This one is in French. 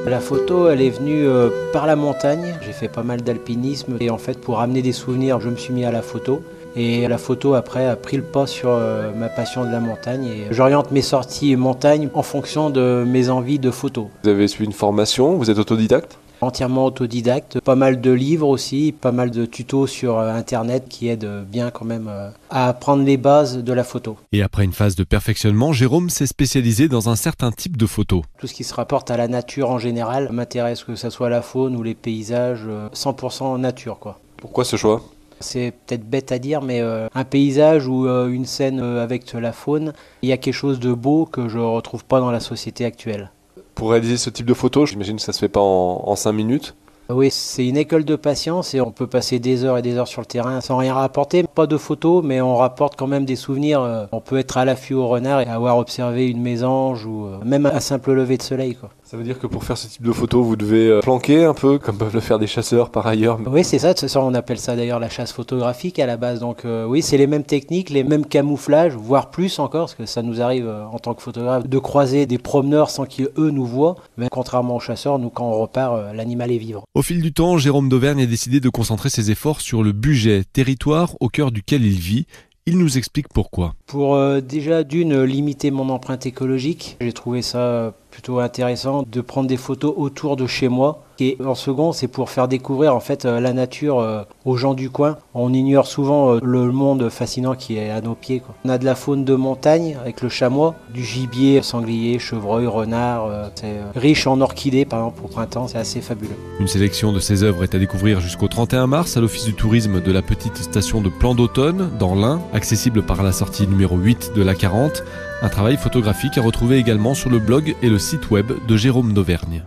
La photo, elle est venue par la montagne. J'ai fait pas mal d'alpinisme et en fait, pour ramener des souvenirs, je me suis mis à la photo. Et la photo, après, a pris le pas sur ma passion de la montagne. Et j'oriente mes sorties montagne en fonction de mes envies de photo. Vous avez suivi une formation, vous êtes autodidacte? Entièrement autodidacte, pas mal de livres aussi, pas mal de tutos sur Internet qui aident bien quand même à apprendre les bases de la photo. Et après une phase de perfectionnement, Jérôme s'est spécialisé dans un certain type de photos. Tout ce qui se rapporte à la nature en général m'intéresse, que ce soit la faune ou les paysages, 100% nature quoi. Pourquoi ce choix? C'est peut-être bête à dire, mais un paysage ou une scène avec la faune, il y a quelque chose de beau que je ne retrouve pas dans la société actuelle. Pour réaliser ce type de photo, j'imagine que ça se fait pas en 5 minutes. Oui, c'est une école de patience et on peut passer des heures et des heures sur le terrain sans rien rapporter. Pas de photos, mais on rapporte quand même des souvenirs. On peut être à l'affût au renard et avoir observé une mésange ou même un simple lever de soleil, quoi. Ça veut dire que pour faire ce type de photo, vous devez planquer un peu, comme peuvent le faire des chasseurs par ailleurs. Oui, c'est ça. On appelle ça d'ailleurs la chasse photographique à la base. Donc oui, c'est les mêmes techniques, les mêmes camouflages, voire plus encore, parce que ça nous arrive en tant que photographe de croiser des promeneurs sans qu'eux nous voient. Mais contrairement aux chasseurs, nous, quand on repart, l'animal est vivant. Au fil du temps, Jérôme d'Auvergne a décidé de concentrer ses efforts sur le Bugey, territoire au cœur duquel il vit. Il nous explique pourquoi. Pour déjà d'une, limiter mon empreinte écologique. J'ai trouvé ça plutôt intéressant de prendre des photos autour de chez moi. Et en second, c'est pour faire découvrir en fait la nature aux gens du coin. On ignore souvent le monde fascinant qui est à nos pieds, quoi. On a de la faune de montagne avec le chamois, du gibier, sanglier, chevreuil, renard. C'est riche en orchidées par exemple au printemps, c'est assez fabuleux. Une sélection de ses œuvres est à découvrir jusqu'au 31 mars à l'Office du tourisme de la petite station de Plan d'Automne dans l'Ain, accessible par la sortie numéro 8 de l'A40. Un travail photographique à retrouver également sur le blog et le site web de Jérôme d'Auvergne.